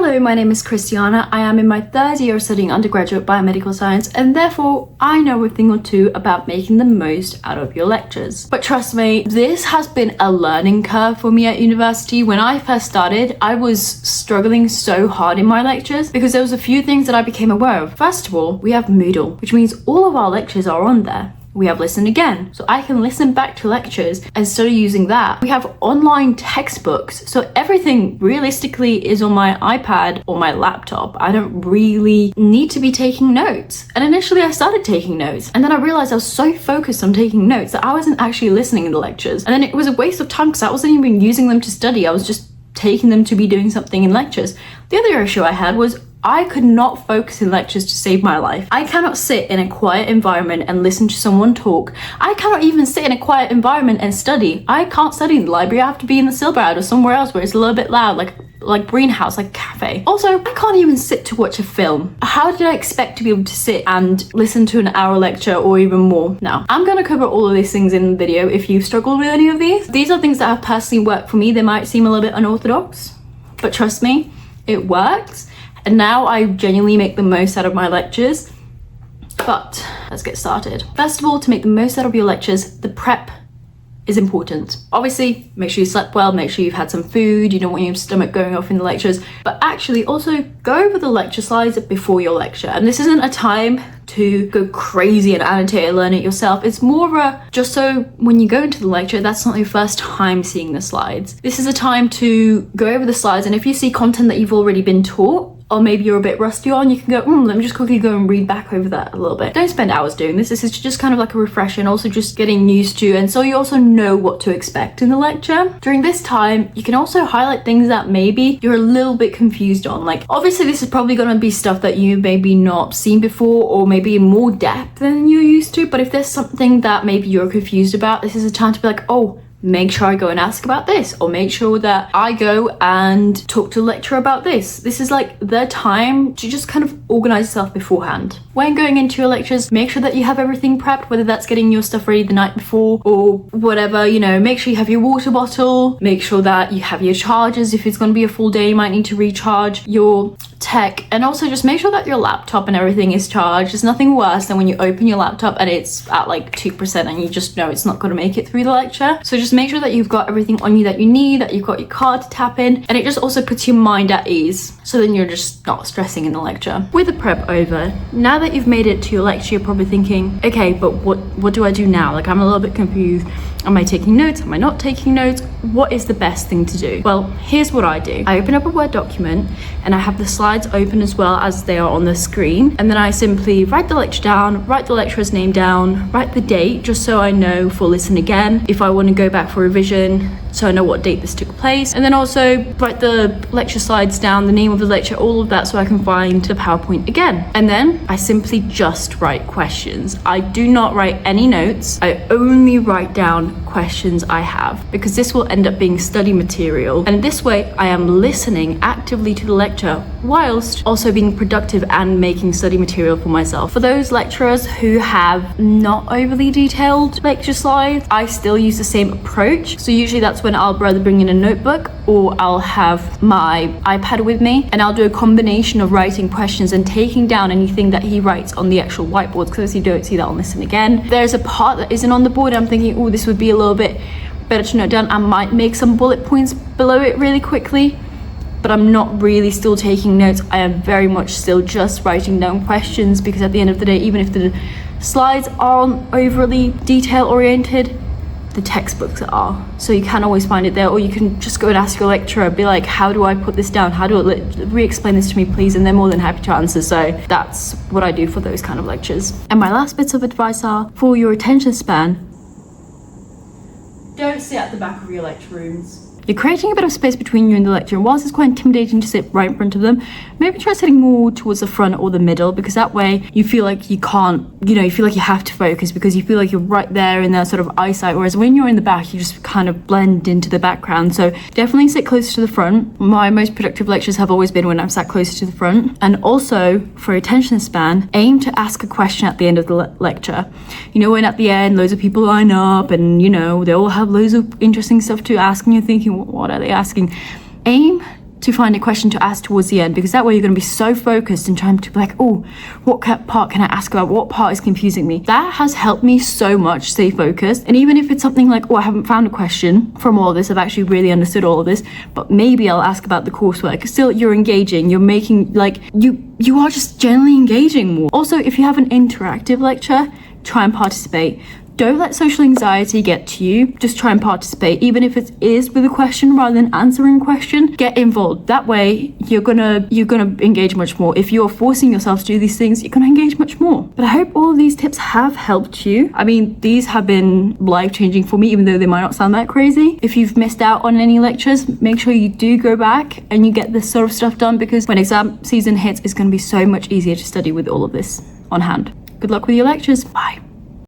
Hello, my name is Kristiana. I am in my third year of studying undergraduate biomedical science, and therefore I know a thing or two about making the most out of your lectures. But trust me, this has been a learning curve for me at university. When I first started, I was struggling so hard in my lectures because there was a few things that I became aware of. First of all, we have Moodle, which means all of our lectures are on there. We have Listen Again, so I can listen back to lectures and study using that. We have online textbooks, so everything realistically is on my iPad or my laptop. I don't really need to be taking notes. And initially I started taking notes, and then I realized I was so focused on taking notes that I wasn't actually listening in the lectures. And then it was a waste of time because I wasn't even using them to study. I was just taking them to be doing something in lectures. The other issue I had was I could not focus in lectures to save my life. I cannot sit in a quiet environment and listen to someone talk. I cannot even sit in a quiet environment and study. I can't study in the library. I have to be in the Silverad or somewhere else where it's a little bit loud, like greenhouse, like cafe. Also, I can't even sit to watch a film. How did I expect to be able to sit and listen to an hour lecture or even more? Now, I'm gonna cover all of these things in the video if you've struggled with any of these. These are things that have personally worked for me. They might seem a little bit unorthodox, but trust me, it works. And now I genuinely make the most out of my lectures. But let's get started. First of all, to make the most out of your lectures, the prep is important. Obviously, make sure you slept well, make sure you've had some food, you don't want your stomach going off in the lectures, but actually also go over the lecture slides before your lecture. And this isn't a time to go crazy and annotate and learn it yourself. It's more of a, just so when you go into the lecture, that's not your first time seeing the slides. This is a time to go over the slides, and if you see content that you've already been taught, or maybe you're a bit rusty on, you can go, let me just quickly go and read back over that a little bit. Don't spend hours doing this. This is just kind of like a refresher and also just getting used to, and so you also know what to expect in the lecture. During this time, you can also highlight things that maybe you're a little bit confused on. Like, obviously this is probably gonna be stuff that you maybe not seen before or maybe in more depth than you're used to, but if there's something that maybe you're confused about, this is a time to be like, oh, make sure I go and ask about this, or make sure that I go and talk to the lecturer about this. This is like the time to just kind of organize yourself beforehand. When going into your lectures, make sure that you have everything prepped, whether that's getting your stuff ready the night before or whatever, you know, make sure you have your water bottle, make sure that you have your chargers. If it's going to be a full day, you might need to recharge your tech, and also just make sure that your laptop and everything is charged. There's nothing worse than when you open your laptop and it's at like 2% and you just know it's not going to make it through the lecture. So just make sure that you've got everything on you that you need, that you've got your card to tap in, and it just also puts your mind at ease, so then you're just not stressing in the lecture. With the prep over, now that you've made it to your lecture, you're probably thinking, okay, but what do I do now? Like, I'm a little bit confused. Am I taking notes? Am I not taking notes? What is the best thing to do? Well, here's what I do. I open up a Word document and I have the slides open as well as they are on the screen. And then I simply write the lecture down, write the lecturer's name down, write the date, just so I know for Listen Again, if I want to go back for revision, so I know what date this took place. And then also write the lecture slides down, the name of the lecture, all of that, so I can find the PowerPoint again. And then I simply just write questions. I do not write any notes. I only write down questions I have, because this will end up being study material, and this way I am listening actively to the lecture whilst also being productive and making study material for myself. For those lecturers who have not overly detailed lecture slides, I still use the same approach. So usually that's when I'll either bring in a notebook or I'll have my iPad with me, and I'll do a combination of writing questions and taking down anything that he writes on the actual whiteboard, because you don't see that on Listen Again. There's a part that isn't on the board, I'm thinking, oh, this would be a little bit better to note down. I might make some bullet points below it really quickly, but I'm not really still taking notes. I am very much still just writing down questions, because at the end of the day, even if the slides aren't overly detail oriented, the textbooks are, so you can always find it there, or you can just go and ask your lecturer, be like, how do I put this down, how do I re-explain this to me please, and they're more than happy to answer. So that's what I do for those kind of lectures. And my last bits of advice are, for your attention span, don't sit at the back of your lecture rooms. You're creating a bit of space between you and the lecturer, and whilst it's quite intimidating to sit right in front of them, maybe try sitting more towards the front or the middle, because that way you feel like you can't, you feel like you have to focus, because you feel like you're right there in that sort of eyesight, whereas when you're in the back, you just kind of blend into the background. So definitely sit closer to the front. My most productive lectures have always been when I'm sat closer to the front. And also, for attention span, aim to ask a question at the end of the lecture. When at the end, loads of people line up and, they all have loads of interesting stuff to ask, and you're thinking, what are they asking? Aim to find a question to ask towards the end, because that way you're going to be so focused and trying to be like, oh, what part can I ask about? What part is confusing me? That has helped me so much stay focused. And even if it's something like, oh, I haven't found a question from all of this, I've actually really understood all of this, but maybe I'll ask about the coursework. Still, you're engaging, you're making, like, you are just generally engaging more. Also, if you have an interactive lecture, try and participate. Don't let social anxiety get to you. Just try and participate, even if it is with a question rather than answering a question. Get involved. That way, you're gonna engage much more. If you're forcing yourself to do these things, you're gonna engage much more. But I hope all of these tips have helped you. I mean, these have been life-changing for me, even though they might not sound that crazy. If you've missed out on any lectures, make sure you do go back and you get this sort of stuff done, because when exam season hits, it's gonna be so much easier to study with all of this on hand. Good luck with your lectures. Bye.